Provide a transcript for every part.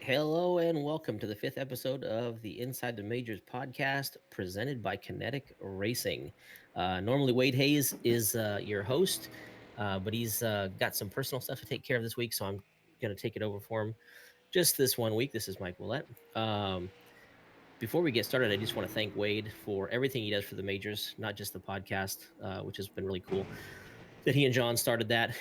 Hello and welcome to the fifth episode of the Inside the Majors podcast presented by Kinetic Racing. Normally, Wade Hayes is your host, but he's got some personal stuff to take care of this week, so I'm going to take it over for him just this one week. This is Mike Willett. Before we get started, I just want to thank Wade for everything he does for the majors, not just the podcast, which has been really cool that he and John started that.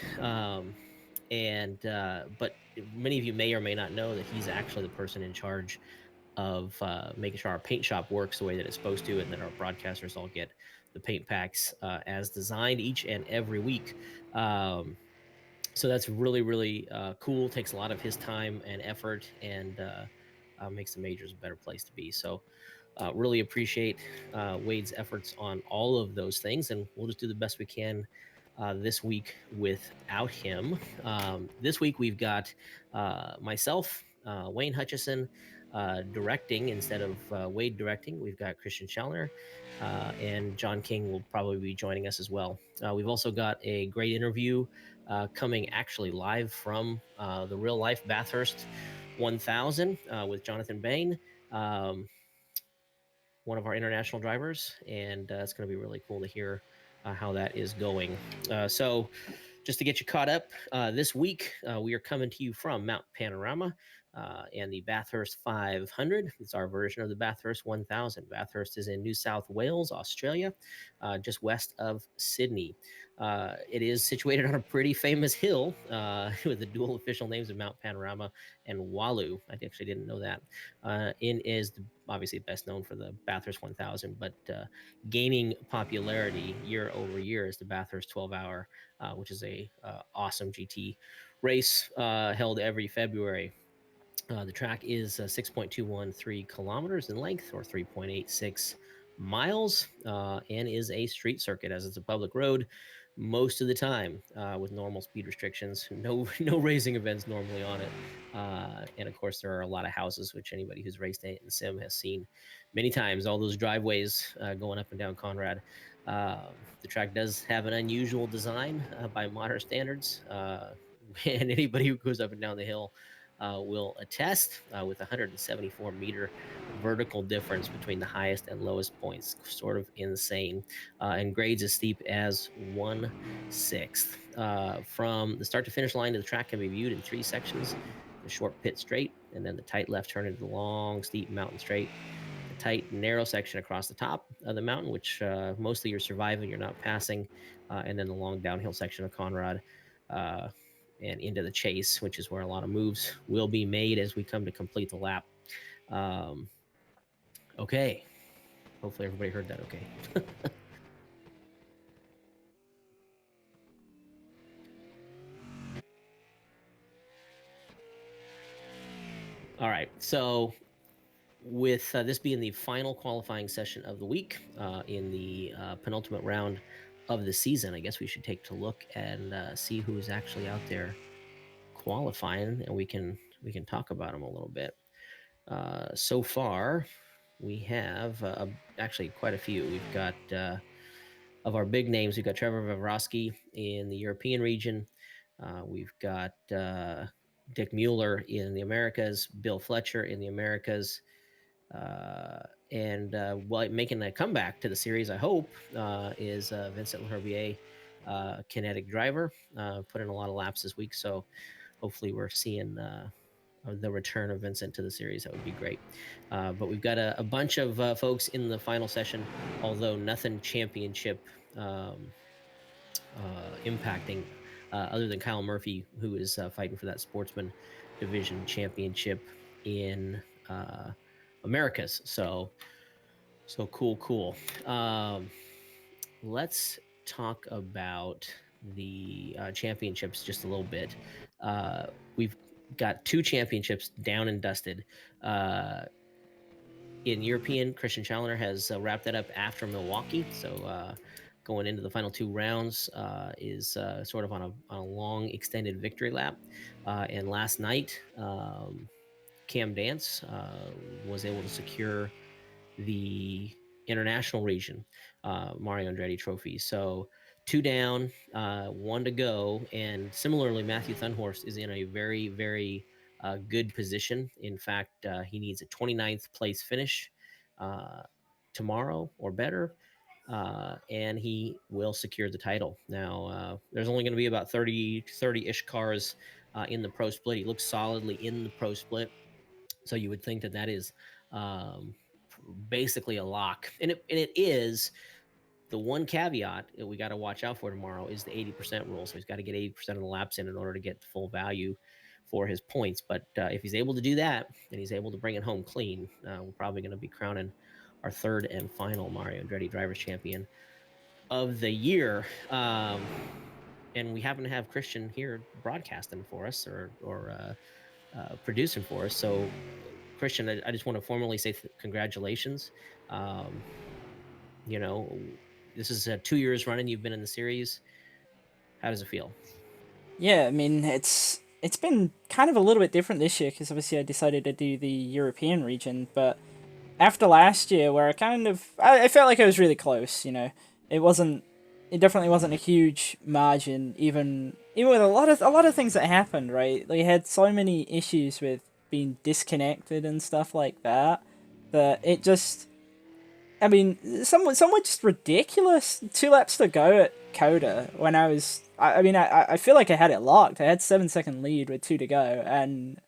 But many of you may or may not know that he's actually the person in charge of making sure our paint shop works the way that it's supposed to, and that our broadcasters all get the paint packs as designed each and every week. So that's really cool. Takes a lot of his time and effort, and makes the majors a better place to be. So really appreciate Wade's efforts on all of those things, and we'll just do the best we can this week without him. This week we've got myself, Wayne Hutchison, directing instead of Wade directing. We've got Christian Schellner, and John King will probably be joining us as well. We've also got a great interview coming actually live from the real life Bathurst 1000 with Jonathan Bhen. One of our international drivers, and it's going to be really cool to hear how that is going. So just to get you caught up, this week we are coming to you from Mount Panorama and the Bathurst 500. It's our version of the Bathurst 1000. Bathurst is in New South Wales, Australia, just west of Sydney. It is situated on a pretty famous hill with the dual official names of Mount Panorama and Walu. I actually didn't know that. Is obviously best known for the Bathurst 1000, but gaining popularity year over year is the Bathurst 12-hour, which is a awesome GT race held every February. The track is 6.213 kilometers in length, or 3.86 miles, and is a street circuit, as it's a public road most of the time, with normal speed restrictions. No racing events normally on it, and of course there are a lot of houses, which anybody who's raced in the sim has seen many times. All those driveways going up and down Conrad. The track does have an unusual design by modern standards, and anybody who goes up and down the hill will attest, with 174-meter vertical difference between the highest and lowest points. Sort of insane. And grades as steep as 1/6. From the start to finish line of the track can be viewed in three sections: the short pit straight, and then the tight left turn into the long, steep mountain straight, the tight, narrow section across the top of the mountain, which mostly you're surviving, you're not passing, and then the long downhill section of Conrad. And into the chase, which is where a lot of moves will be made as we come to complete the lap. Um, okay. Hopefully everybody heard that okay. All right. So with this being the final qualifying session of the week, in the penultimate round of the season, I guess we should take a look and see who's actually out there qualifying, and we can talk about them a little bit. So far, we have actually quite a few. We've got of our big names, we've got Trevor Vavrosky in the European region. We've got Dick Mueller in the Americas, Bill Fletcher in the Americas, and making a comeback to the series, I hope, is Vincent Herbier, Kinetic driver. Put in a lot of laps this week, so hopefully we're seeing the return of Vincent to the series. That would be great. But we've got a bunch of folks in the final session, although nothing championship impacting, other than Kyle Murphy, who is fighting for that Sportsman Division championship in Americas. So cool. Let's talk about the championships just a little bit. We've got two championships down and dusted. In European, Christian Challenger has wrapped that up after Milwaukee. So going into the final two rounds is sort of on a long extended victory lap. And last night, Cam Dance was able to secure the international region Mario Andretti trophy. So two down, one to go. And similarly, Matthew Thunhorst is in a very good position. In fact, he needs a 29th place finish uh, tomorrow or better, and he will secure the title. Now, there's only going to be about 30-ish cars in the pro split. He looks solidly in the pro split. So you would think that that is um, basically a lock. And it is. The one caveat that we got to watch out for tomorrow is the 80% rule. So he's got to get 80% of the laps in order to get the full value for his points. But if he's able to do that and he's able to bring it home clean, we're probably going to be crowning our third and final Mario Andretti Drivers Champion of the year. And we happen to have Christian here broadcasting for us or producing for us. So, Christian, I just want to formally say congratulations. Um, you know, this is 2 years running. You've been in the series. How does it feel? Yeah, I mean it's been kind of a little bit different this year because obviously I decided to do the European region, but after last year where I felt like I was really close. It wasn't it definitely wasn't a huge margin even with a lot of things that happened. Right, they had so many issues with being disconnected and stuff like that that it just I mean, some were just ridiculous. 2 laps to go at Coda when I feel like I had it locked. I had 7 second lead with 2 to go, and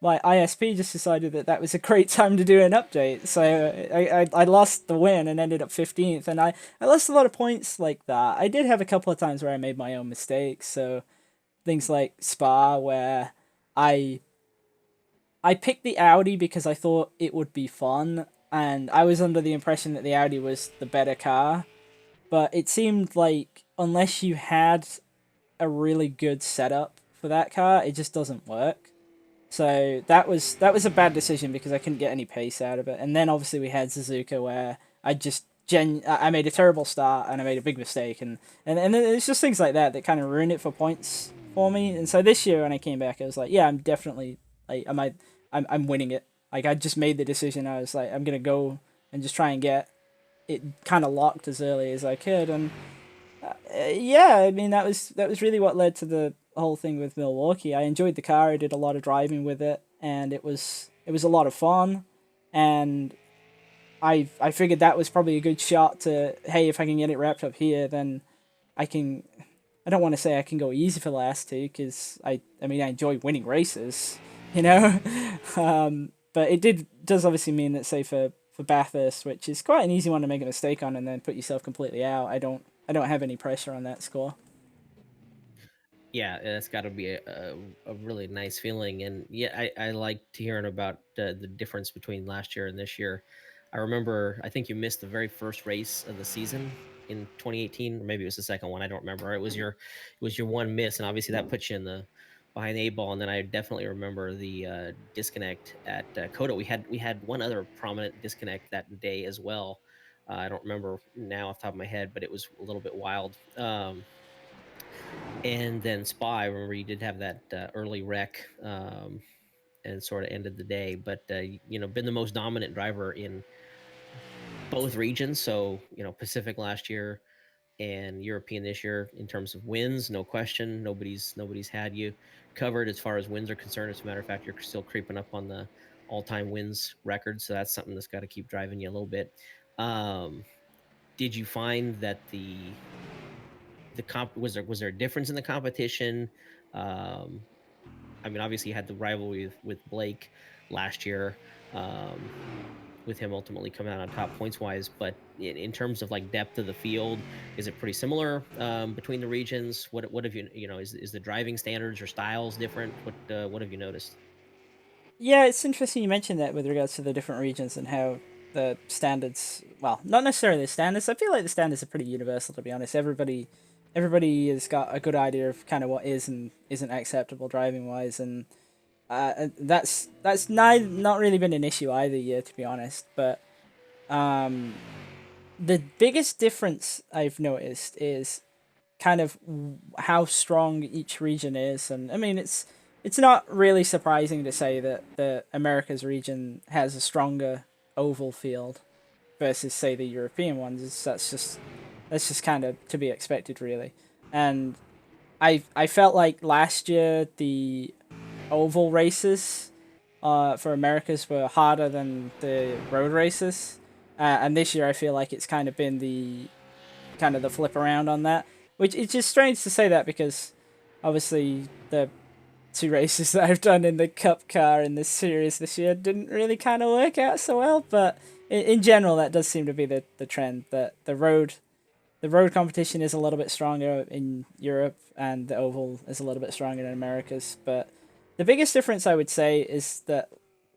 my ISP just decided that that was a great time to do an update. So I lost the win and ended up 15th, and I lost a lot of points like that. I did have a couple of times where I made my own mistakes. So things like Spa where I I picked the Audi because I thought it would be fun, and I was under the impression that the Audi was the better car. But it seemed like unless you had a really good setup for that car, it just doesn't work. So that was a bad decision because I couldn't get any pace out of it. And then obviously we had Suzuka where I made a terrible start and I made a big mistake, and it's just things like that that kind of ruined it for points for me. And so this year when I came back, I was like, yeah, I'm definitely like I'm winning it. Like I just made the decision. I was like, I'm gonna go and just try and get it kind of locked as early as I could. And yeah, I mean that was really what led to the whole thing with Milwaukee. I enjoyed the car. I did a lot of driving with it, and it was a lot of fun. And I figured that was probably a good shot to, hey, if I can get it wrapped up here, then I can. I don't want to say I can go easy for the last two because I mean I enjoy winning races, you know. But does obviously mean that, say, for Bathurst, which is quite an easy one to make a mistake on and then put yourself completely out. I don't have any pressure on that score. Yeah, that's got to be a really nice feeling. And yeah, I liked hearing about the difference between last year and this year. I remember, I think you missed the very first race of the season in 2018, or maybe it was the second one. I don't remember. It was your one miss, and obviously that puts you in the behind the eight ball. And then I definitely remember the disconnect at Coda. We had one other prominent disconnect that day as well. I don't remember now off the top of my head, but it was a little bit wild. And then Spa, I remember you did have that early wreck, and sort of ended the day. But been the most dominant driver in both regions. So Pacific last year and European this year in terms of wins, no question. Nobody's had you covered as far as wins are concerned. As a matter of fact, you're still creeping up on the all-time wins record. So that's something that's got to keep driving you a little bit. Um, did you find that the comp was there a difference in the competition? Um, I mean, obviously, you had the rivalry with Blake last year, um, with him ultimately coming out on top points wise. But in terms of like depth of the field, is it pretty similar between the regions? What have is the driving standards or styles different? What have you noticed? Yeah, it's interesting you mentioned that with regards to the different regions and how the standards, well, not necessarily the standards. I feel like the standards are pretty universal, to be honest. Everybody has got a good idea of kind of what is and isn't acceptable driving wise, and that's not really been an issue either year, to be honest. But um, the biggest difference I've noticed is kind of how strong each region is, and I mean it's not really surprising to say that the Americas region has a stronger oval field versus, say, the European ones. That's just kind of to be expected, really. And I felt like last year oval races for Americas were harder than the road races, and this year I feel like it's kind of been the flip around on that, which it's just strange to say that because obviously the two races that I've done in the Cup car in this series this year didn't really kind of work out so well, but in general that does seem to be the trend that the road competition is a little bit stronger in Europe and the oval is a little bit stronger in Americas. But the biggest difference I would say is that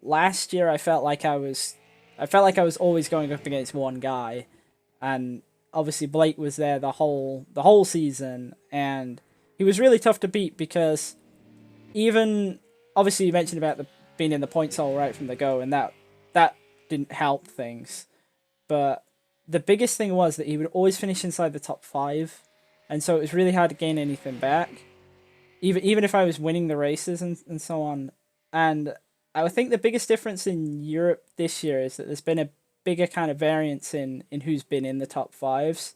last year I felt like I was always going up against one guy, and obviously Blake was there the whole season, and he was really tough to beat because even obviously you mentioned about the being in the points all right from the go, and that didn't help things. But the biggest thing was that he would always finish inside the top five, and so it was really hard to gain anything back, even if I was winning the races and so on. And I think the biggest difference in Europe this year is that there's been a bigger kind of variance in who's been in the top fives.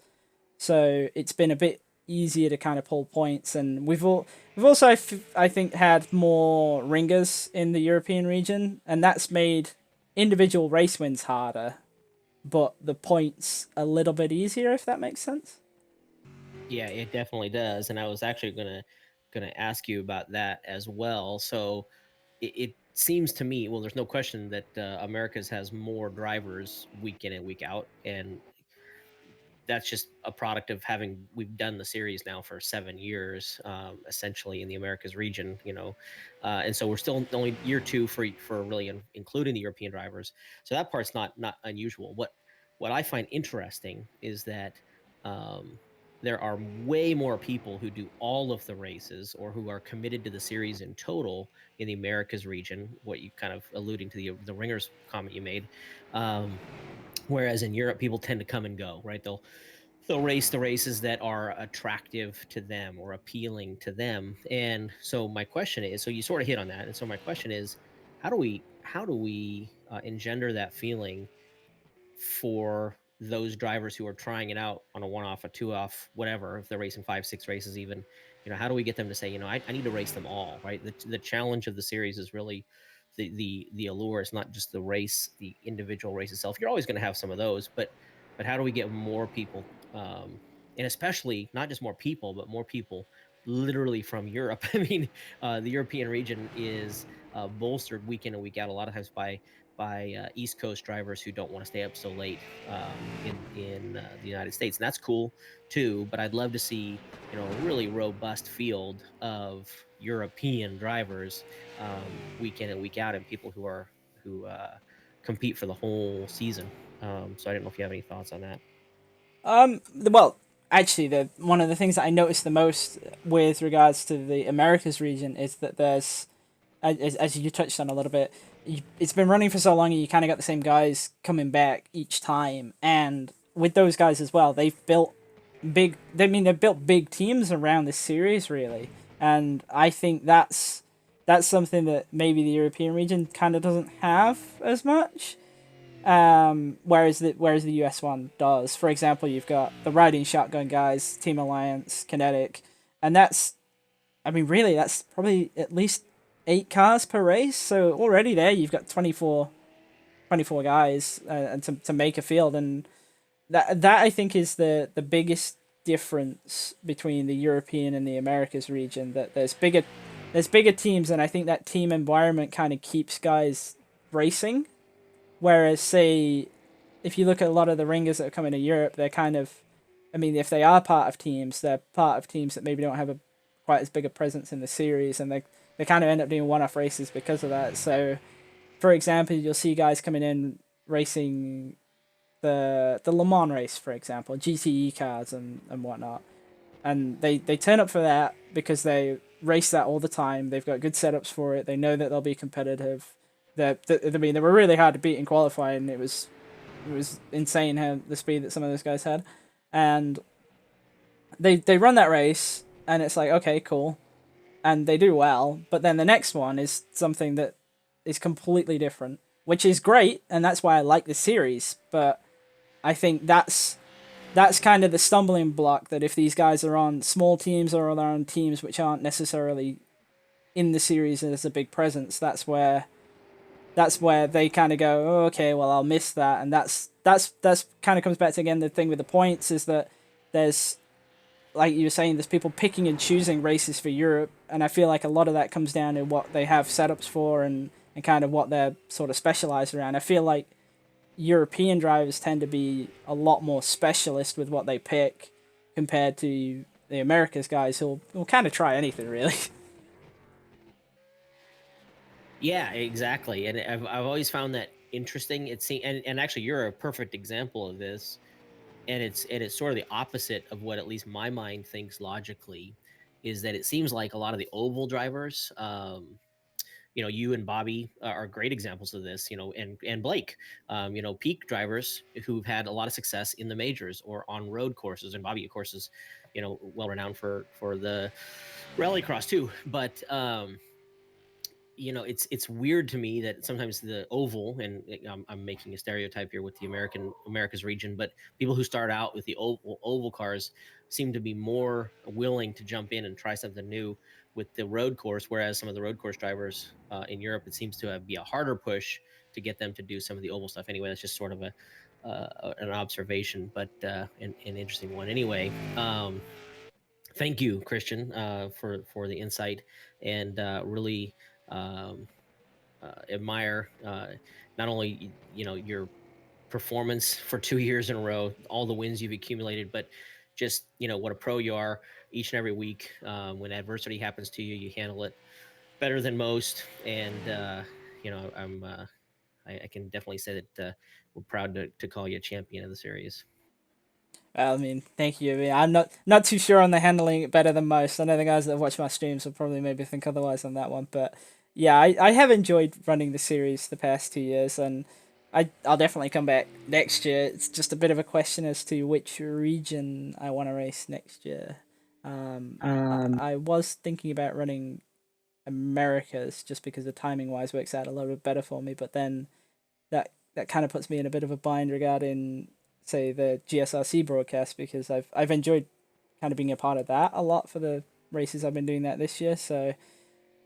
So it's been a bit easier to kind of pull points, and we've also I think had more ringers in the European region, and that's made individual race wins harder, but the points a little bit easier, if that makes sense. Yeah, it definitely does. And I was actually gonna ask you about that as well. So it seems to me, well, there's no question that America's has more drivers week in and week out, and that's just a product of having we've done the series now for 7 years, essentially in the Americas region, and so we're still only year two for really including the European drivers. So that part's not unusual. What I find interesting is that um, there are way more people who do all of the races or who are committed to the series in total in the Americas region. What you kind of alluding to the ringers comment you made. Um, Whereas in Europe, people tend to come and go, right? They'll race the races that are attractive to them or appealing to them. And so my question is, so you sort of hit on that. And so my question is, how do we engender that feeling for those drivers who are trying it out on a one off, a two off, whatever, if they're racing five, six races, even, how do we get them to say, I need to race them all, right? The challenge of the series is really the allure. It's not just the race, the individual race itself. You're always going to have some of those, but how do we get more people, and especially not just more people, but more people literally from Europe? I mean, the European region is bolstered week in and week out a lot of times by East Coast drivers who don't want to stay up so late in the United States, and that's cool too. But I'd love to see a really robust field of European drivers week in and week out, and people who compete for the whole season. So I don't know if you have any thoughts on that. Well, actually, the one of the things that I noticed the most with regards to the Americas region is that there's, as you touched on a little bit, it's been running for so long, and you kind of got the same guys coming back each time. And with those guys as well, they've built big. They've built big teams around this series, really. And I think that's something that maybe the European region kind of doesn't have as much. Whereas the US one does. For example, you've got the Riding Shotgun guys, Team Alliance, Kinetic, and really that's probably at least 8 cars per race. So already there you've got 24 guys, and to make a field, and that I think is the biggest difference between the European and the Americas region. That there's bigger teams, and I think that team environment kind of keeps guys racing. Whereas, say, if you look at a lot of the ringers that are coming to Europe, they're kind of, if they are part of teams, they're part of teams that maybe don't have quite as big a presence in the series, and they kind of end up doing one-off races because of that. So, for example, you'll see guys coming in racing the Le Mans race, for example, GTE cars and whatnot, and they turn up for that because they race that all the time. They've got good setups for it. They know that they'll be competitive. They were really hard to beat in qualifying. It was insane how the speed that some of those guys had, and they run that race, and it's like, okay, cool, and they do well. But then the next one is something that is completely different, which is great, and that's why I like the series. But I think that's kind of the stumbling block, that if these guys are on small teams or they're on teams which aren't necessarily in the series as a big presence, that's where they kind of go, oh, okay, well, I'll miss that, and that's kind of comes back to again the thing with the points is that there's, like you were saying, there's people picking and choosing races for Europe, and I feel like a lot of that comes down to what they have setups for and kind of what they're sort of specialized around. I feel like European drivers tend to be a lot more specialist with what they pick compared to the Americas guys who'll kind of try anything really. Yeah, exactly. And I've always found that interesting. And actually you're a perfect example of this. And it's sort of the opposite of what at least my mind thinks logically, is that it seems like a lot of the oval drivers, you and Bobby are great examples of this, and Blake, peak drivers who've had a lot of success in the majors or on road courses. And Bobby, of course, is, well renowned for the rallycross too. But it's weird to me that sometimes the oval, and I'm making a stereotype here with the America's region, but people who start out with the oval cars seem to be more willing to jump in and try something new with the road course, whereas some of the road course drivers in Europe, it seems to be a harder push to get them to do some of the oval stuff. Anyway, that's just sort of an observation, but an interesting one anyway. Thank you, Christian, for the insight, and really um, admire not only your performance for 2 years in a row, all the wins you've accumulated, but just what a pro you are each and every week. When adversity happens to you, you handle it better than most, and I can definitely say that we're proud to call you a champion of the series. I mean, thank you. I mean, I'm not too sure on the handling it better than most. I know the guys that watch my streams will probably maybe think otherwise on that one, but yeah, I have enjoyed running the series the past 2 years, and I'll definitely come back next year. It's just a bit of a question as to which region I want to race next year. I was thinking about running Americas just because the timing wise works out a little bit better for me, but then that kind of puts me in a bit of a bind regarding say the GSRC broadcast because I've enjoyed kind of being a part of that a lot for the races I've been doing that this year. So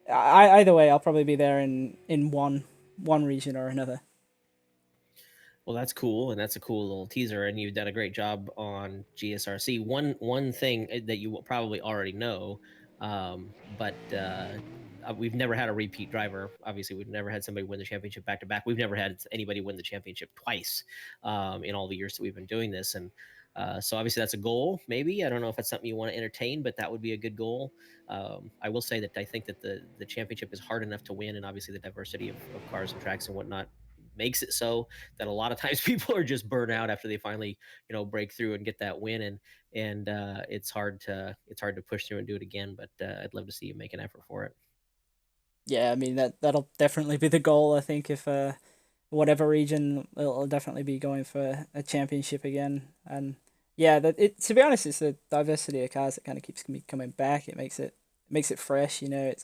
either way, I'll probably be there in one region or another. Well, that's cool, and that's a cool little teaser. And you've done a great job on GSRC. One thing that you will probably already know, but we've never had a repeat driver. Obviously, we've never had somebody win the championship back to back. We've never had anybody win the championship twice in all the years that we've been doing this. And so, obviously, that's a goal. Maybe I don't know if that's something you want to entertain, but that would be a good goal. I will say that I think that the championship is hard enough to win, and obviously, the diversity of cars and tracks and whatnot makes it so that a lot of times people are just burnt out after they finally break through and get that win, and it's hard to push through and do it again, but I'd love to see you make an effort for it. Yeah, I mean that'll definitely be the goal. I think if whatever region it'll definitely be going for a championship again. And yeah, that it to be honest, it's the diversity of cars that kind of keeps me coming back. It makes it fresh. It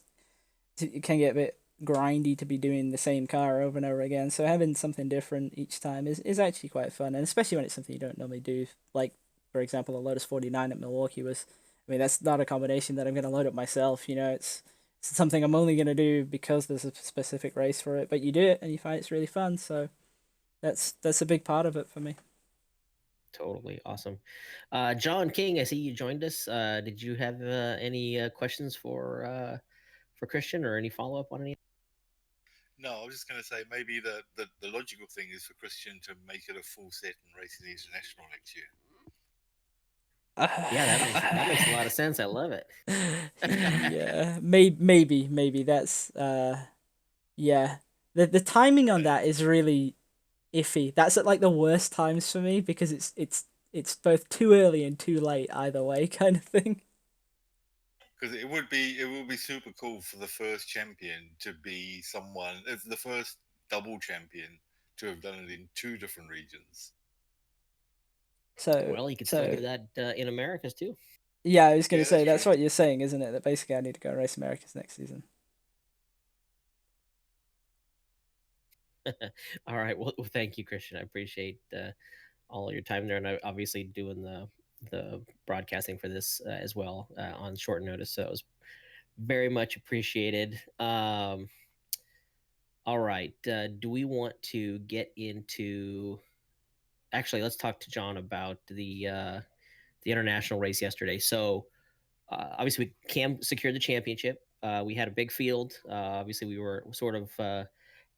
can get a bit grindy to be doing the same car over and over again. So having something different each time is actually quite fun, and especially when it's something you don't normally do. Like for example, the Lotus 49 at Milwaukee was. I mean, that's not a combination that I'm going to load up myself. It's something I'm only going to do because there's a specific race for it. But you do it and you find it's really fun. So that's a big part of it for me. Totally awesome. John King, I see you joined us. Did you have any questions for Christian, or any follow-up on any? No, I was just going to say maybe the logical thing is for Christian to make it a full set and race in the international next year. Yeah, that makes a lot of sense. I love it. Yeah, maybe that's yeah. The timing on But that is really iffy. That's at like the worst times for me because it's both too early and too late either way kind of thing. because it would be super cool for the first champion to be someone. It's the first double champion to have done it in two different regions. So Well, you could still do that in Americas too. yeah, I was gonna Yeah, that's say true. that's what you're saying, isn't it? That basically I need to go race Americas next season. All right. Well, thank you, Christian. I appreciate all of your time there, and obviously doing the broadcasting for this as well on short notice. So it was Very much appreciated. All right. Do we want to get into? Actually, let's talk to John about the international race yesterday. So obviously, Cam secured the championship. We had a big field. Obviously, we were sort of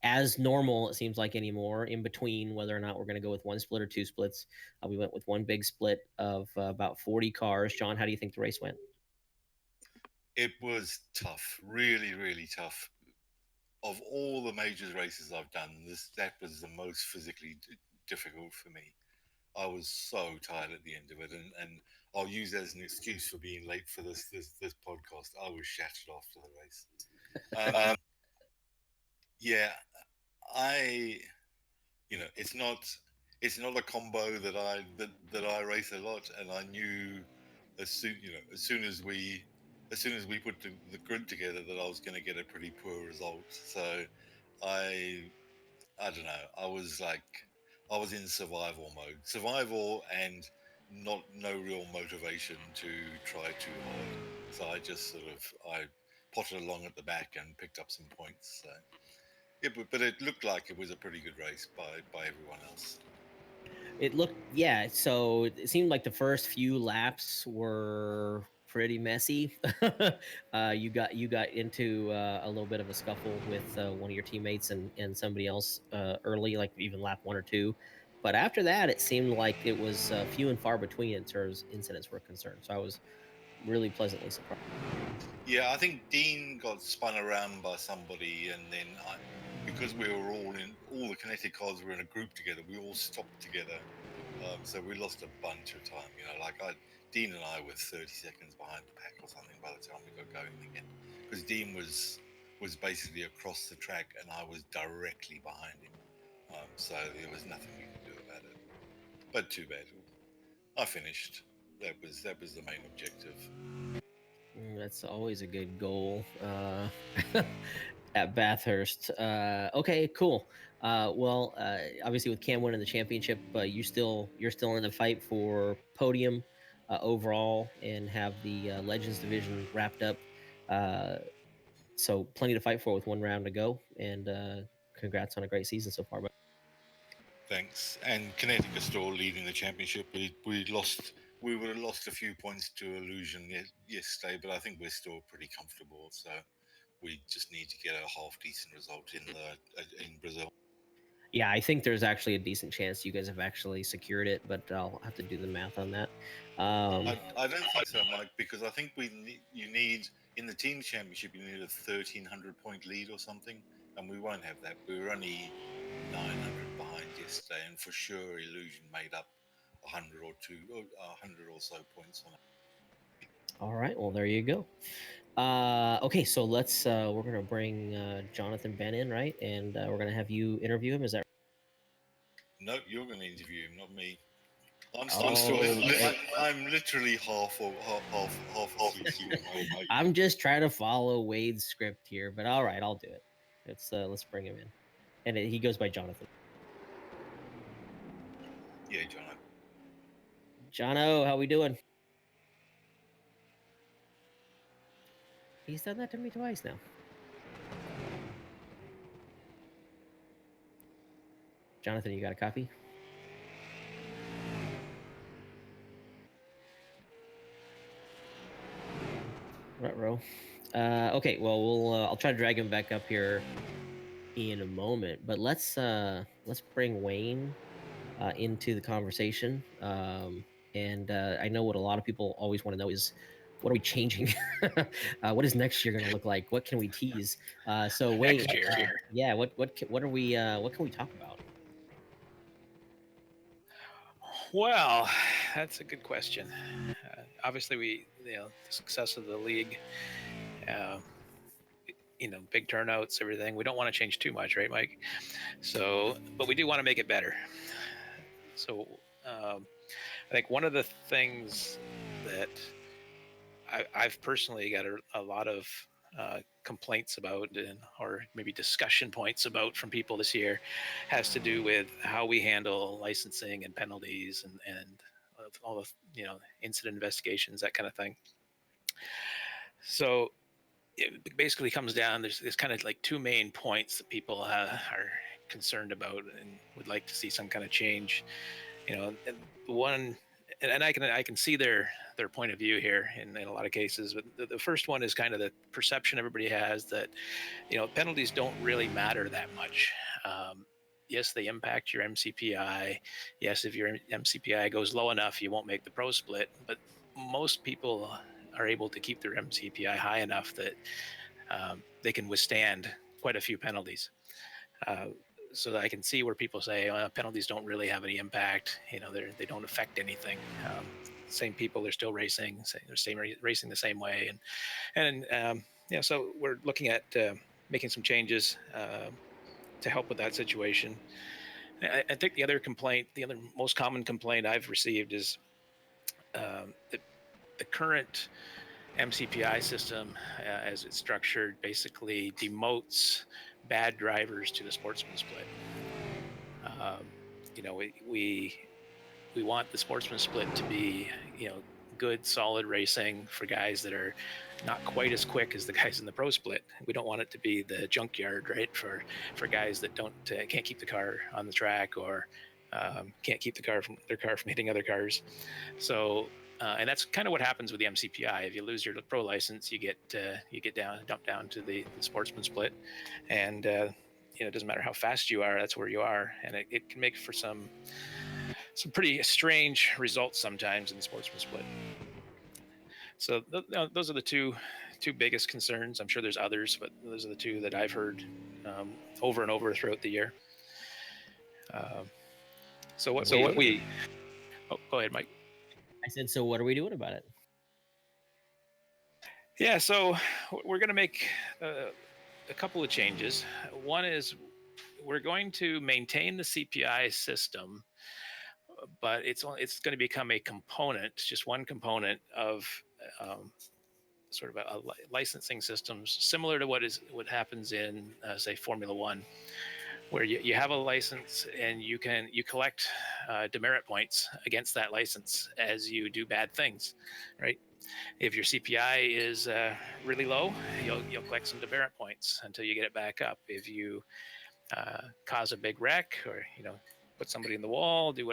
as normal, it seems like, anymore, in between whether or not we're going to go with one split or two splits. We went with one big split of about 40 cars. John, how do you think the race went? It was tough, really, really tough. Of all the majors races I've done, that was the most physically difficult for me. I was so tired at the end of it, and I'll use that as an excuse for being late for this podcast. I was shattered after the race. Yeah, I it's not a combo that I race a lot, and I knew as soon as we put the grid together that I was going to get a pretty poor result. So I I don't know. I was in survival mode, and no real motivation to try too hard. So I just I potted along at the back and picked up some points. So but it looked like it was a pretty good race by everyone else. It looked, yeah. So it seemed like the first few laps were pretty messy. You got into a little bit of a scuffle with one of your teammates and somebody else early, like even lap one or two. But after that, it seemed like it was few and far between in terms incidents were concerned. So I was really pleasantly surprised. Yeah, I think Dean got spun around by somebody, and then because we were all the Kinetic cars were in a group together, we all stopped together. So we lost a bunch of time. Dean and I were 30 seconds behind the pack or something by the time we got going again, because Dean was basically across the track and I was directly behind him. So there was nothing we could do about it. But too bad. I finished. That was the main objective. That's always a good goal at Bathurst. Okay, cool. Well, obviously with Cam winning the championship, you're still in the fight for podium overall and have the Legends division wrapped up. Uh, so plenty to fight for with one round to go. And congrats on a great season so far. But Thanks. And Kinetic is still leading the championship. We would have lost a few points to Illusion yesterday, but I think we're still pretty comfortable. So we just need to get a half decent result in Brazil. yeah, I think there's actually a decent chance you guys have actually secured it, but I'll have to do the math on that. I don't think so, Mike, because I think you need in the team championship you need a 1,300 point lead or something, and we won't have that. We were only 900 behind yesterday, and for sure Illusion made up 100 or so points on it. All right, well there you go. Okay, so we're gonna bring Jonathan Bhen in, right? And we're gonna have you interview him. Is that No, you're going to interview him, not me. I'm Oh, still. okay. I'm literally half asleep still, Mike. I'm just trying to follow Wade's script here, but all right, I'll do it. Let's bring him in, and he goes by Jonathan. Yeah, John. Jono, how we doing? He's done that to me twice now. Jonathan, you got a copy? Ruh-roh. Okay, well I'll try to drag him back up here in a moment, but let's bring Wayne into the conversation. And I know what a lot of people always want to know is what are we changing? What is next year going to look like? What can we tease? So Wayne, Next year. yeah, what are we? What can we talk about? Well, that's a good question. Obviously, the success of the league, uh, big turnouts, everything. We don't want to change too much, right, Mike? So, but we do want to make it better. So, I think one of the things that I've personally got a lot of complaints about, or maybe discussion points about from people this year, has to do with how we handle licensing and penalties and all the incident investigations, that kind of thing. So it basically comes down. There's kind of like two main points that people are concerned about and would like to see some kind of change. And one, and I can see their point of view here in a lot of cases. But the first one is kind of the perception everybody has that penalties don't really matter that much. Yes, they impact your MCPI. Yes, if your MCPI goes low enough, you won't make the pro split. But most people are able to keep their MCPI high enough that they can withstand quite a few penalties. So that I can see where people say penalties don't really have any impact. They don't affect anything. Same people, they're still racing. Racing the same way, so we're looking at making some changes to help with that situation. I think the other most common complaint I've received is that the current MCPI system, as it's structured, basically demotes bad drivers to the sportsman split. We want the sportsman split to be, good, solid racing for guys that are not quite as quick as the guys in the pro split. We don't want it to be the junkyard, right? For guys that can't keep the car on the track or can't keep their car from hitting other cars. So, and that's kind of what happens with the MCPI. If you lose your pro license, you get dumped down to the sportsman split, and it doesn't matter how fast you are. That's where you are, and it can make for some pretty strange results sometimes in the sportsman split. So those are the two biggest concerns. I'm sure there's others, but those are the two that I've heard over and over throughout the year. So what we go ahead, Mike. I said, so what are we doing about it? Yeah, so we're going to make a couple of changes. One is we're going to maintain the CPI system, but it's going to become a component, just one component of sort of a licensing systems, similar to what happens in say Formula One, where you have a license and you collect demerit points against that license as you do bad things, right? If your CPI is really low, you'll collect some demerit points until you get it back up. If you cause a big wreck or put somebody in the wall, do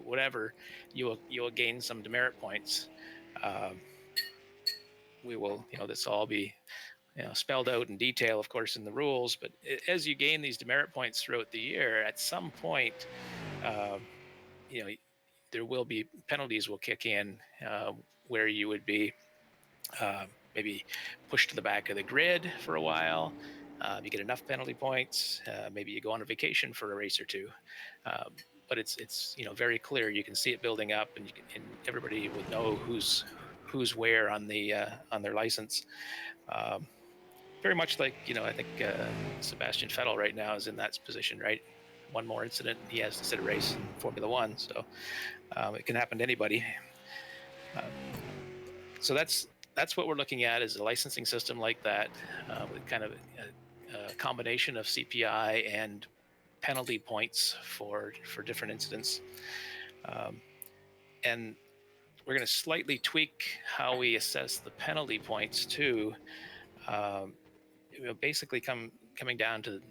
whatever, you will gain some demerit points. We will, this will all be spelled out in detail, of course, in the rules. But as you gain these demerit points throughout the year, at some point, there will be penalties will kick in where you would be maybe pushed to the back of the grid for a while. You get enough penalty points. Maybe you go on a vacation for a race or two. But it's very clear. You can see it building up, and everybody would know who's where on their license. Very much like I think Sebastian Vettel right now is in that position, right? One more incident, he has to sit a race in Formula One, so it can happen to anybody. So that's what we're looking at, is a licensing system like that, with kind of a combination of CPI and penalty points for different incidents. And we're going to slightly tweak how we assess the penalty points too. Basically coming down to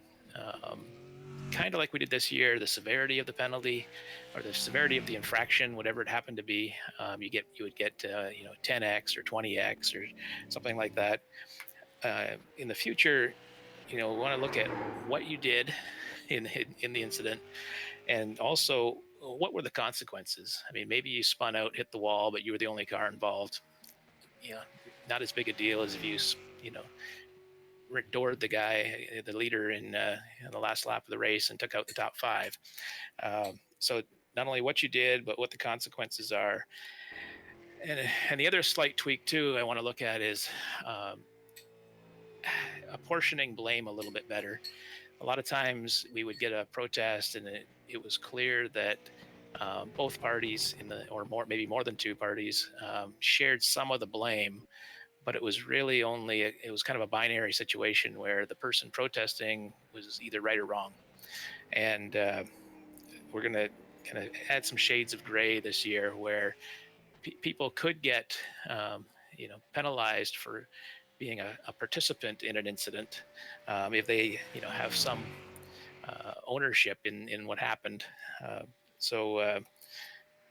kind of like we did this year, the severity of the penalty or the severity of the infraction, whatever it happened to be. You would get 10x or 20x or something like that. In the future, we want to look at what you did in the incident, and also what were the consequences. I mean, maybe you spun out, hit the wall, but you were the only car involved. Not as big a deal as if you Rick Doored the guy, the leader in the last lap of the race, and took out the top five. So not only what you did, but what the consequences are. And the other slight tweak too I want to look at is apportioning blame a little bit better. A lot of times we would get a protest, and it was clear that both parties maybe more than two parties shared some of the blame. But it was really it was kind of a binary situation where the person protesting was either right or wrong. And we're going to kind of add some shades of gray this year where people could get, penalized for being a participant in an incident, if they have some ownership in what happened. So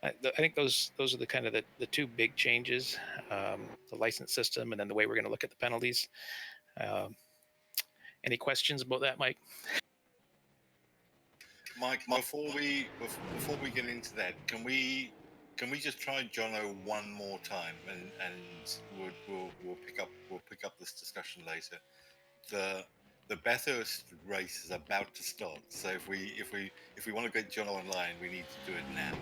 I think those are the kind of the two big changes: the license system, and then the way we're going to look at the penalties. Any questions about that, Mike? Mike, before we get into that, can we just try Jono one more time, and we'll pick up this discussion later. The Bathurst race is about to start, so if we want to get Jono online, we need to do it now.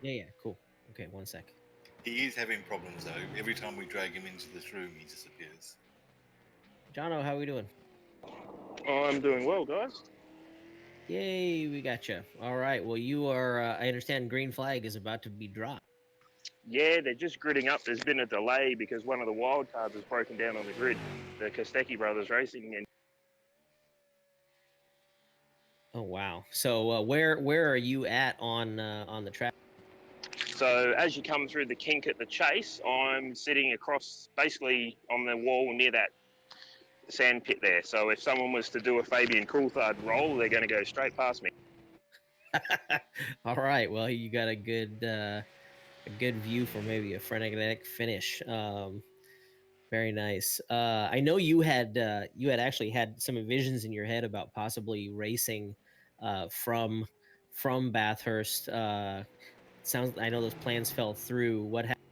Yeah, cool. Okay, 1 sec. He is having problems though. Every time we drag him into this room, he disappears. Jono, how we doing? I'm doing well, guys. Yay, we got you. All right. Well, you are. I understand green flag is about to be dropped. Yeah, they're just gridding up. There's been a delay because one of the wild cards has broken down on the grid. The Kinetic brothers racing, and Oh wow. So where are you at on the track? so as you come through the kink at the chase, I'm sitting across, basically on the wall near that sand pit there. So if someone was to do a Fabian Coulthard roll, they're going to go straight past me. All right. Well, you got a good view for maybe a frenetic finish. Very nice. I know you had actually had some visions in your head about possibly racing from Bathurst. I know those plans fell through. What happened?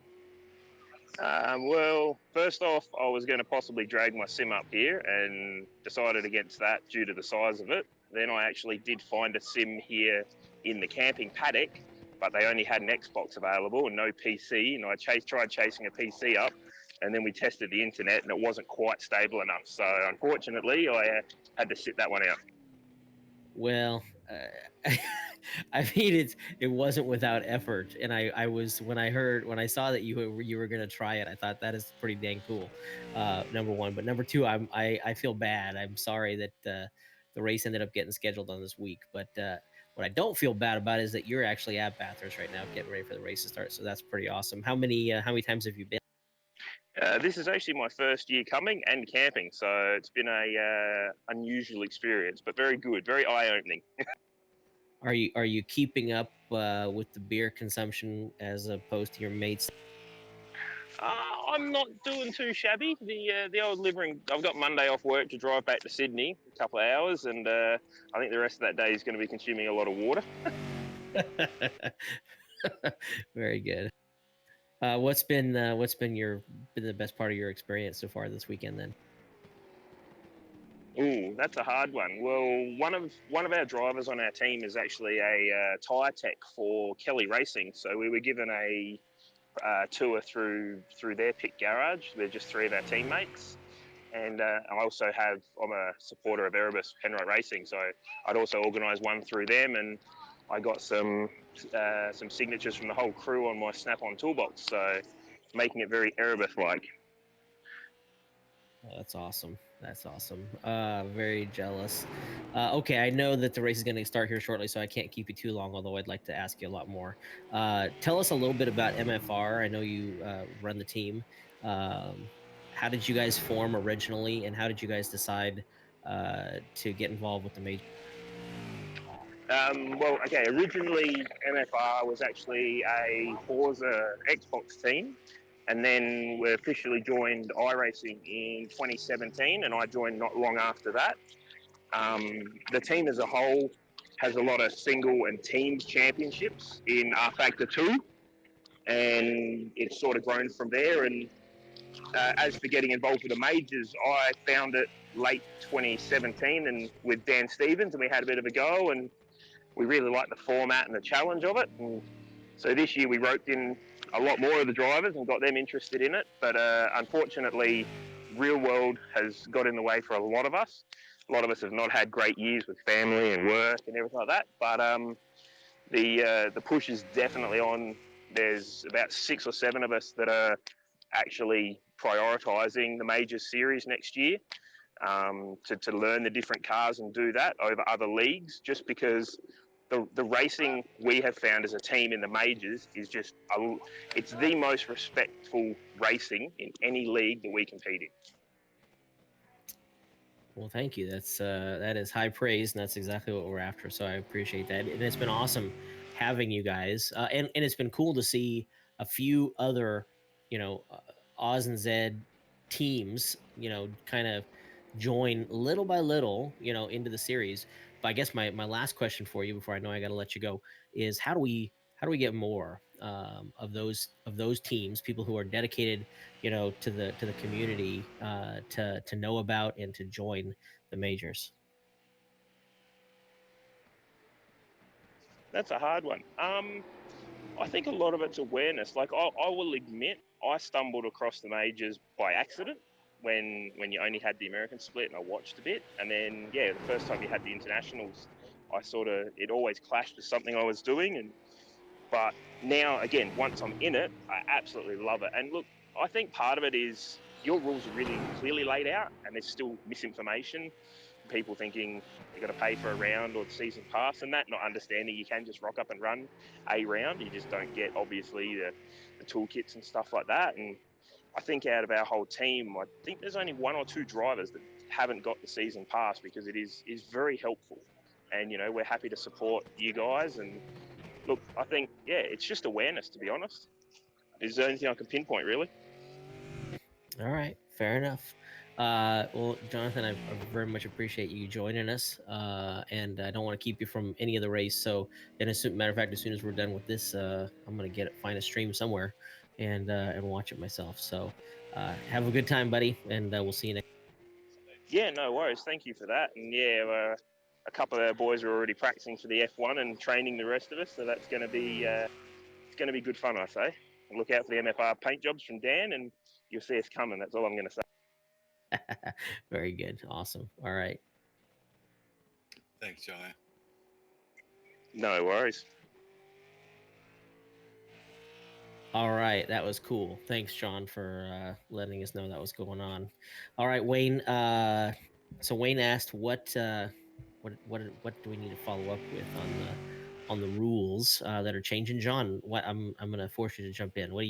Well, first off, I was going to possibly drag my sim up here and decided against that due to the size of it. Then I actually did find a sim here in the camping paddock, but they only had an Xbox available and no PC. And I tried chasing a PC up, and then we tested the internet and it wasn't quite stable enough. So unfortunately, I had to sit that one out. Well, I mean it wasn't without effort, and I was when I saw that you were gonna try it, I thought that is pretty dang cool. Number one, but number two, I feel bad. I'm sorry that the race ended up getting scheduled on this week, but what I don't feel bad about is that you're actually at Bathurst right now, getting ready for the race to start. So that's pretty awesome. How many times have you been? This is actually my first year coming and camping, so it's been a unusual experience, but very good, very eye-opening. Are you keeping up with the beer consumption as opposed to your mates? I'm not doing too shabby. The old living. I've got Monday off work to drive back to Sydney, a couple of hours, and I think the rest of that day is going to be consuming a lot of water. Very good. What's been the best part of your experience so far this weekend then? Ooh, that's a hard one. Well, one of our drivers on our team is actually a tyre tech for Kelly Racing, so we were given a tour through their pit garage. They're just three of our teammates. And I'm a supporter of Erebus Penrite Racing, so I'd also organise one through them, and I got some signatures from the whole crew on my Snap-on toolbox, so making it very Erebus-like. Oh, that's awesome. That's awesome. Very jealous. Okay, I know that the race is going to start here shortly, so I can't keep you too long. Although I'd like to ask you a lot more. Tell us a little bit about MFR. I know you run the team. How did you guys form originally, and how did you guys decide to get involved with the major? Well, okay, originally MFR was actually a Forza Xbox team, and then we officially joined iRacing in 2017, and I joined not long after that. The team as a whole has a lot of single and teams championships in R Factor 2, and it's sort of grown from there. And as for getting involved with the majors, I found it late 2017 and with Dan Stevens, and we had a bit of a go, and we really liked the format and the challenge of it. And so this year we roped in a lot more of the drivers and got them interested in it. But unfortunately, real world has got in the way for a lot of us. A lot of us have not had great years with family and work and everything like that. But the push is definitely on. There's about 6 or 7 of us that are actually prioritising the major series next year to learn the different cars and do that over other leagues, just because the racing we have found as a team in the majors is just it's the most respectful racing in any league that we compete in. Well, thank you. That is high praise, and that's exactly what we're after. So I appreciate that, and it's been awesome having you guys, and it's been cool to see a few other, Oz and Zed teams, kind of join little by little, into the series. But I guess my last question for you before I know I got to let you go is how do we get more of those teams, people who are dedicated, to the community, to know about and to join the majors? That's a hard one. I think a lot of it's awareness. Like I will admit, I stumbled across the majors by accident when you only had the American split, and I watched a bit. And then the first time you had the internationals, it always clashed with something I was doing. But now again, once I'm in it, I absolutely love it. And look, I think part of it is your rules are really clearly laid out, and there's still misinformation. People thinking you got to pay for a round or the season pass, and that not understanding you can just rock up and run a round. You just don't get obviously the toolkits and stuff like that. And I think out of our whole team, I think there's only one or two drivers that haven't got the season pass, because it is very helpful. And we're happy to support you guys. And look, I think it's just awareness, to be honest. Is there anything I can pinpoint really? All right, fair enough. Well, Jonathan, I very much appreciate you joining us, and I don't want to keep you from any of the race. So, and matter of fact, as soon as we're done with this, I'm gonna find a stream somewhere, and watch it myself. So, have a good time, buddy, and we'll see you next. Yeah, no worries. Thank you for that. And a couple of our boys are already practicing for the F1 and training the rest of us. So that's going to be it's going to be good fun, I say. And look out for the MFR paint jobs from Dan, and you'll see us coming. That's all I'm going to say. Very good, awesome. All right. Thanks, Johnny. No worries. All right, that was cool. Thanks, John, for letting us know that was going on. All right, Wayne. So Wayne asked, what do we need to follow up with on the rules that are changing? John, I'm going to force you to jump in. What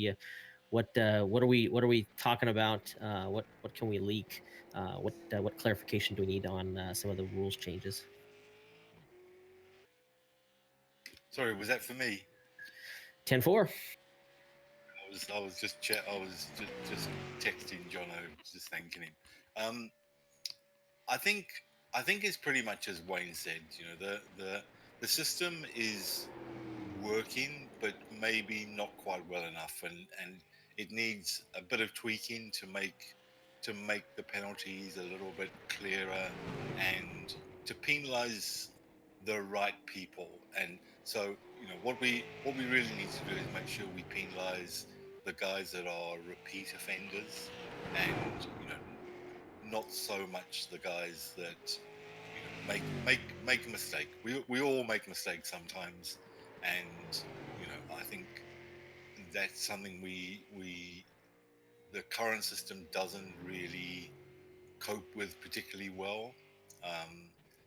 are we talking about? What can we leak? What clarification do we need on some of the rules changes? Sorry, was that for me? 10-4. I was just texting Jono, just thanking him. I think it's pretty much as Wayne said. The system is working, but maybe not quite well enough, and it needs a bit of tweaking to make the penalties a little bit clearer and to penalize the right people. And so what we really need to do is make sure we penalize the guys that are repeat offenders, and not so much the guys that make a mistake. We all make mistakes sometimes, and I think that's something the current system doesn't really cope with particularly well.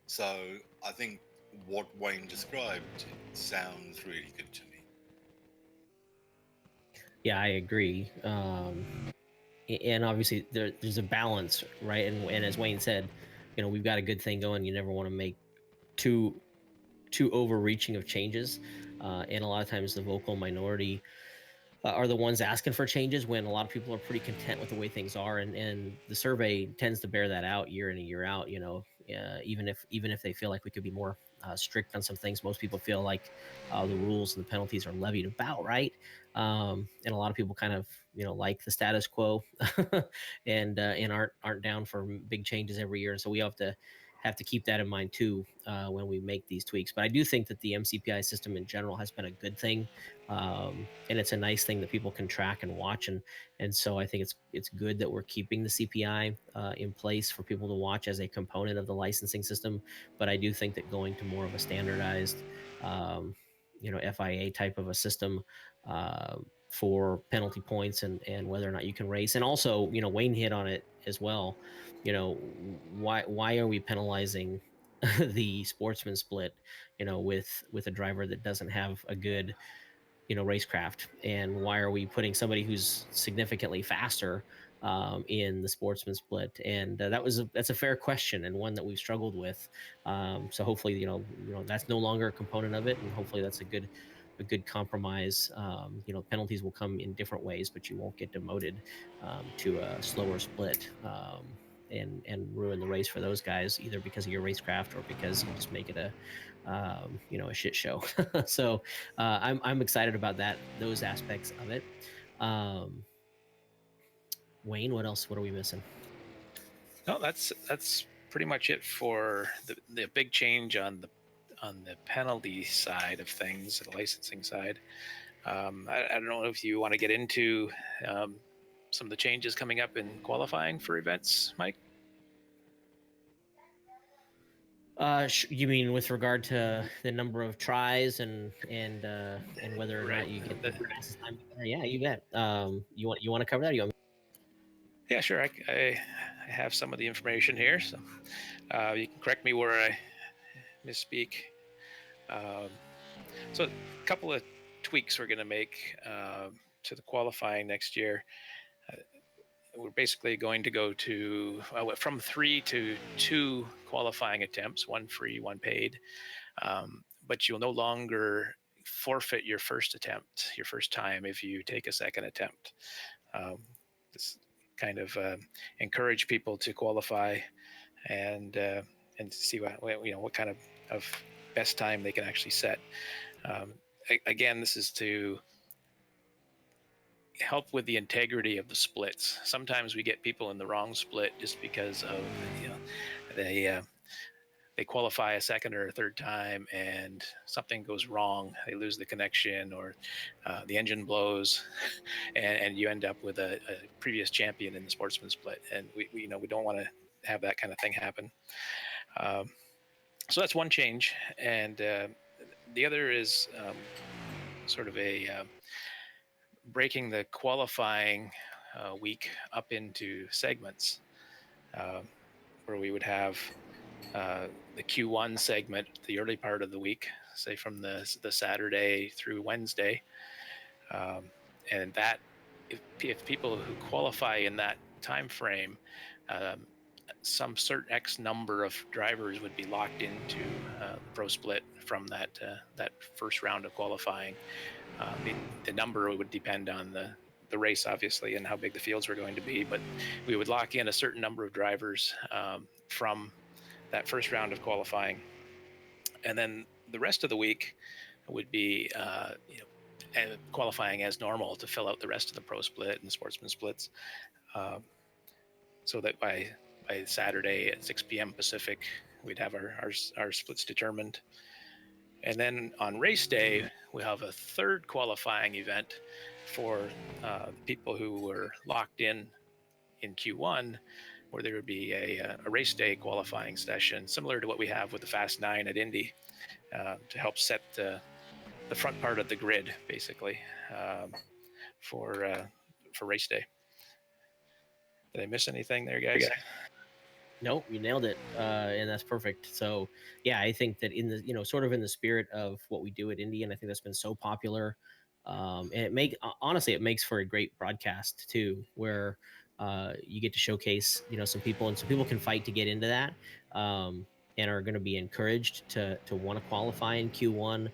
So I think what Wayne described sounds really good to me. Yeah, I agree. And obviously there's a balance, right? And as Wayne said, we've got a good thing going. You never want to make too overreaching of changes, and a lot of times the vocal minority are the ones asking for changes when a lot of people are pretty content with the way things are, and the survey tends to bear that out year in and year out. Even if they feel like we could be more strict on some things, most people feel like the rules and the penalties are levied about right, and a lot of people kind of like the status quo, and aren't down for big changes every year. And so we have to keep that in mind too when we make these tweaks. But I do think that the MCPI system in general has been a good thing, and it's a nice thing that people can track and watch. And so I think it's good that we're keeping the CPI in place for people to watch as a component of the licensing system. But I do think that going to more of a standardized, FIA type of a system for penalty points and whether or not you can race, and also Wayne hit on it as well. Why are we penalizing the sportsman split, with a driver that doesn't have a good racecraft? And why are we putting somebody who's significantly faster in the sportsman split? And that's a fair question, and one that we've struggled with. So hopefully, that's no longer a component of it, and hopefully that's a good compromise. Penalties will come in different ways, but you won't get demoted to a slower split. And ruin the race for those guys, either because of your racecraft or because you just make it a shit show. So I'm excited about those aspects of it. Wayne, what else? What are we missing? No, that's pretty much it for the big change on the penalty side of things, the licensing side. I don't know if you want to get into some of the changes coming up in qualifying for events, Mike. You mean with regard to the number of tries and whether or Right. not you get the fastest time? Yeah, you bet. You want to cover that? Yeah, sure. I have some of the information here, so you can correct me where I misspeak. So a couple of tweaks we're going to make to the qualifying next year. We're basically going to go to from 3 to 2 qualifying attempts, 1 free, 1 paid. But you'll no longer forfeit your first attempt, your first time, if you take a second attempt. This kind of encourage people to qualify and see what kind of best time they can actually set. Again, this is to help with the integrity of the splits. Sometimes we get people in the wrong split just because of they qualify a second or a third time and something goes wrong. They lose the connection, or the engine blows, and you end up with a previous champion in the sportsman split. And we don't want to have that kind of thing happen. So that's one change, and the other is sort of a breaking the qualifying week up into segments, where we would have the Q1 segment, the early part of the week, say from the Saturday through Wednesday, and that if people who qualify in that time frame, some certain X number of drivers would be locked into the pro split from that first round of qualifying. The number would depend on the race, obviously, and how big the fields were going to be, but we would lock in a certain number of drivers from that first round of qualifying, and then the rest of the week would be qualifying as normal to fill out the rest of the pro split and the sportsman splits, so that by Saturday at 6 p.m. Pacific, we'd have our splits determined. And then on race day, we have a third qualifying event for people who were locked in Q1, where there would be a race day qualifying session, similar to what we have with the Fast 9 at Indy, to help set the front part of the grid, basically, for race day. Did I miss anything there, guys? Nope, you nailed it, and that's perfect. So, yeah, I think that in the sort of in the spirit of what we do at Indy, and I think that's been so popular, and honestly, it makes for a great broadcast too, where you get to showcase some people, and some people can fight to get into that, and are going to be encouraged to want to qualify in Q1,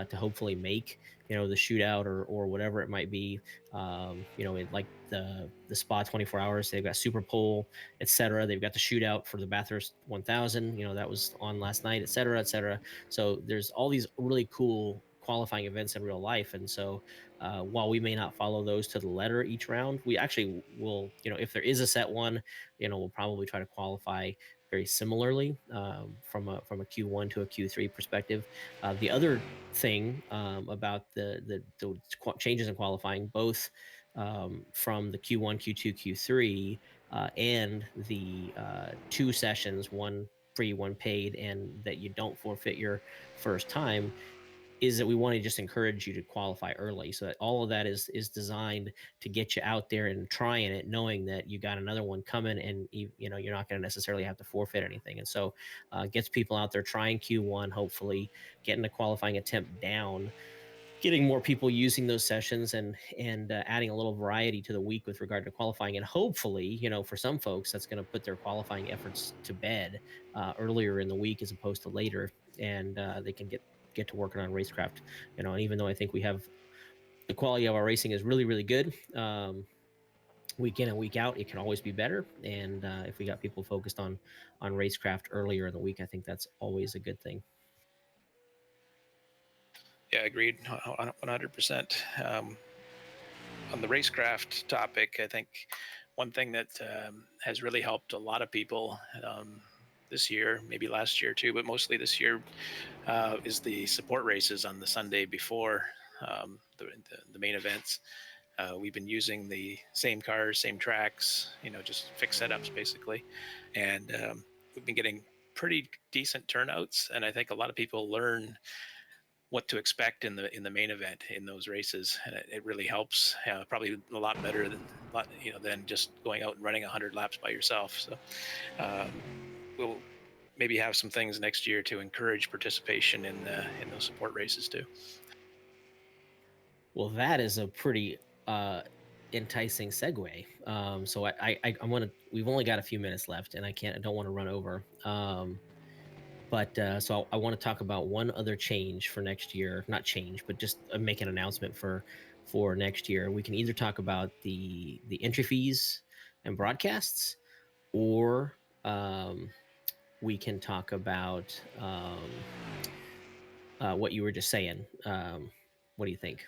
to hopefully make the shootout or whatever it might be. Like the spa 24 hours, they've got Super Pole, etc. They've got the shootout for the Bathurst 1000, that was on last night, etc., etc. So there's all these really cool qualifying events in real life, and so while we may not follow those to the letter each round, we actually will, if there is a set one, we'll probably try to qualify very similarly, from a Q1 to a Q3 perspective. The other thing about the changes in qualifying, both from the Q1, Q2, Q3, and the 2 sessions, 1 free, 1 paid, and that you don't forfeit your first time, is that we want to just encourage you to qualify early, so that all of that is designed to get you out there and trying it, knowing that you got another one coming, and you know you're not going to necessarily have to forfeit anything. And so gets people out there trying Q1, hopefully getting a qualifying attempt down, getting more people using those sessions, and adding a little variety to the week with regard to qualifying. And hopefully, you know, for some folks, that's going to put their qualifying efforts to bed earlier in the week as opposed to later, and they can get to working on racecraft. You know, and even though I think we have the quality of our racing is really really good, week in and week out, it can always be better. And if we got people focused on racecraft earlier in the week, I think that's always a good thing. Yeah, agreed, 100%. On the racecraft topic, I think one thing that has really helped a lot of people this year, maybe last year too, but mostly this year, is the support races on the Sunday before the main events. We've been using the same cars, same tracks, you know, just fixed setups basically, and we've been getting pretty decent turnouts. And I think a lot of people learn what to expect in the main event in those races, and it really helps. Probably a lot better than just going out and running 100 laps by yourself. So we'll maybe have some things next year to encourage participation in those support races too. Well, that is a pretty enticing segue. So I want to. We've only got a few minutes left, and I don't want to run over. But so I want to talk about one other change for next year. Not change, but just make an announcement for next year. We can either talk about the entry fees and broadcasts, or we can talk about what you were just saying. What do you think?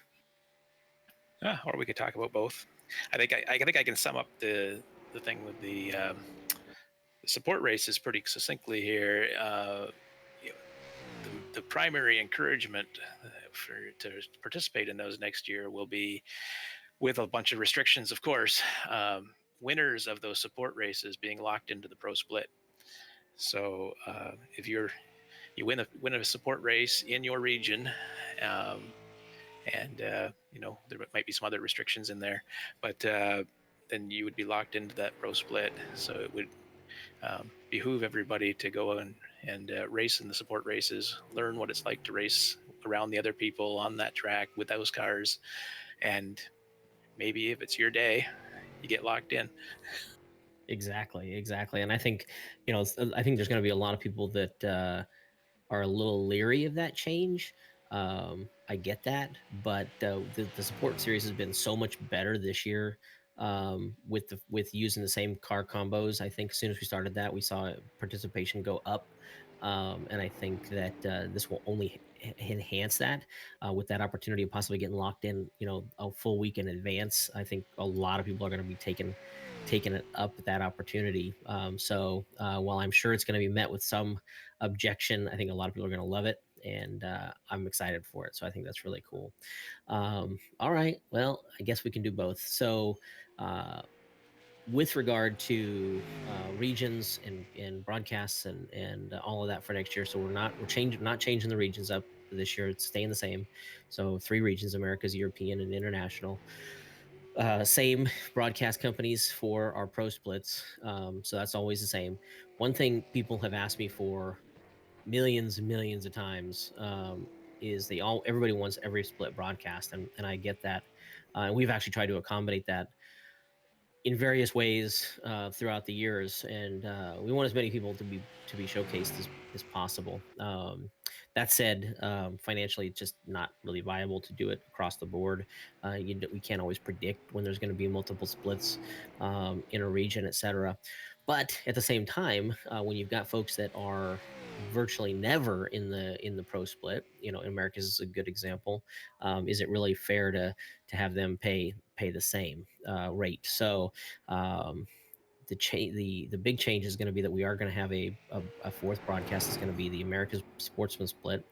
Or we could talk about both. I think I can sum up the thing with the support races pretty succinctly here. You know, the primary encouragement to participate in those next year will be, with a bunch of restrictions, of course, winners of those support races being locked into the pro split. So if you win a support race in your region, and you know, there might be some other restrictions in there, but then you would be locked into that pro split. So it would behoove everybody to go and race in the support races, learn what it's like to race around the other people on that track with those cars, and maybe if it's your day, you get locked in. Exactly. And I think, you know, I think there's going to be a lot of people that are a little leery of that change. I get that, but the support series has been so much better this year, with using the same car combos. I think as soon as we started that, we saw participation go up, and I think that this will only enhance that, with that opportunity of possibly getting locked in, you know, a full week in advance. I think a lot of people are going to be taking it up that opportunity. So while I'm sure it's going to be met with some objection, I think a lot of people are going to love it, and I'm excited for it. So I think that's really cool. All right, well, I guess we can do both. So with regard to regions and broadcasts and all of that for next year, so we're not changing the regions up this year. It's staying the same. So 3 regions: Americas, European, and international. Same broadcast companies for our pro splits. So that's always the same. One thing people have asked me for millions and millions of times, is everybody wants every split broadcast, and I get that. And we've actually tried to accommodate that in various ways throughout the years, and we want as many people to be showcased as possible. That said, financially, it's just not really viable to do it across the board. We can't always predict when there's going to be multiple splits in a region, etc. But at the same time, when you've got folks that are virtually never in the pro split, you know, America's is a good example. Is it really fair to have them pay the same rate? So the big change is going to be that we are going to have a 4th broadcast. Is going to be the America's Sportsman Split.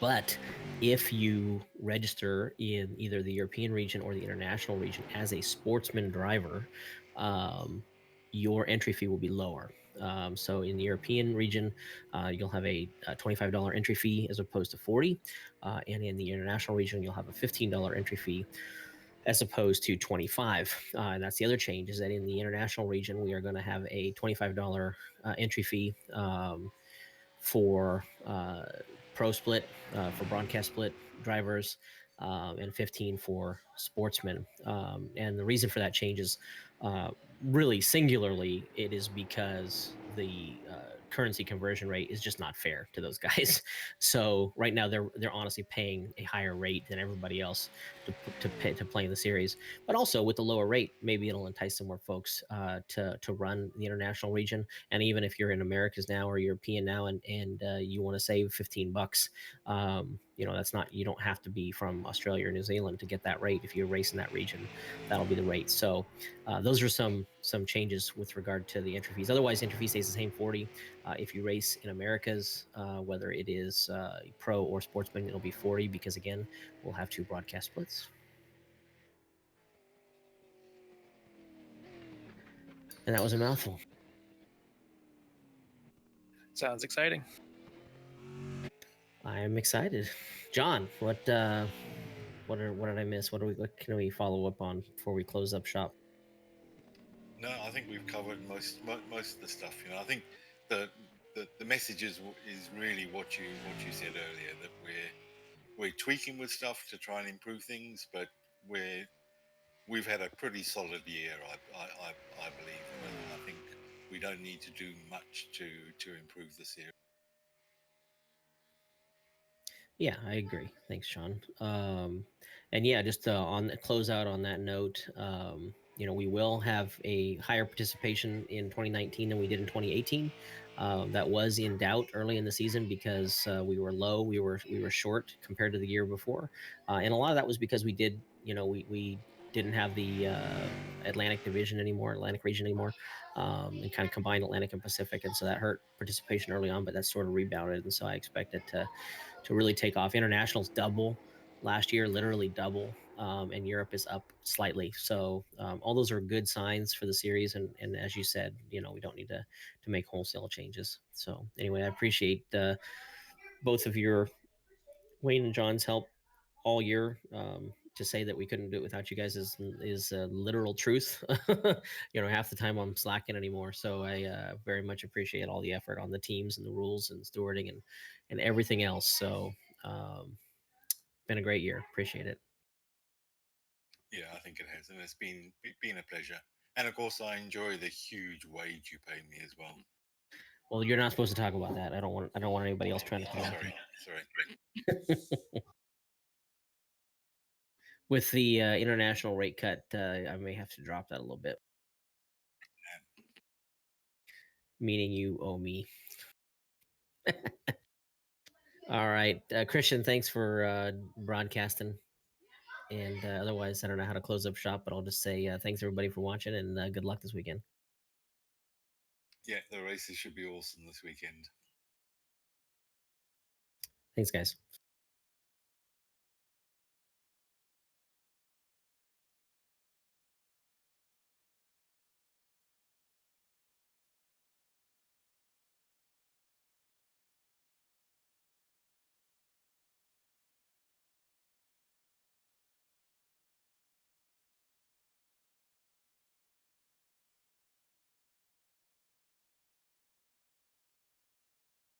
But if you register in either the European region or the international region as a sportsman driver, your entry fee will be lower. So in the European region, you'll have a $25 entry fee as opposed to $40, and in the international region, you'll have a $15 entry fee as opposed to $25. And that's the other change, is that in the international region, we are going to have a $25 entry fee for pro split, for broadcast split drivers, and 15 for sportsmen. And the reason for that change is really singularly, it is because the currency conversion rate is just not fair to those guys. So right now they're honestly paying a higher rate than everybody else to play in the series. But also with the lower rate, maybe it'll entice some more folks to run the international region. And even if you're in Americas now or European now, and you want to save $15, that's not, you don't have to be from Australia or New Zealand to get that rate. If you race in that region, that'll be the rate. So those are some changes with regard to the entry fees. Otherwise, entry fee stays the same, 40. If you race in Americas, whether it is pro or sportsman, it'll be 40, because again, we'll have 2 broadcast splits. And that was a mouthful. Sounds exciting. I'm excited. John, what did I miss? What can we follow up on before we close up shop? No, I think we've covered most of the stuff. I think the message is really what you said earlier, that we're tweaking with stuff to try and improve things, but we've had a pretty solid year, I believe, and I think we don't need to do much to improve the series. Yeah, I agree. Thanks, Sean. And yeah, just on the closeout on that note, we will have a higher participation in 2019 than we did in 2018. That was in doubt early in the season because we were low, we were short compared to the year before, and a lot of that was because we did, we didn't have the Atlantic region anymore, and kind of combined Atlantic and Pacific, and so that hurt participation early on, but that sort of rebounded, and so I expect it to really take off. International's double last year, literally double, and Europe is up slightly. So all those are good signs for the series, and as you said, we don't need to make wholesale changes. So anyway, I appreciate both of your, Wayne and John's, help all year. To say that we couldn't do it without you guys is literal truth. Half the time I'm slacking anymore. So I very much appreciate all the effort on the teams and the rules and stewarding and everything else. So been a great year. Appreciate it. Yeah, I think it has, and it's been a pleasure. And of course, I enjoy the huge wage you pay me as well. Well, you're not supposed to talk about that. I don't want anybody else trying to come. Sorry. With the international rate cut, I may have to drop that a little bit. Meaning you owe me. All right, Christian, thanks for broadcasting. And otherwise, I don't know how to close up shop, but I'll just say thanks everybody for watching, and good luck this weekend. Yeah, the races should be awesome this weekend. Thanks, guys.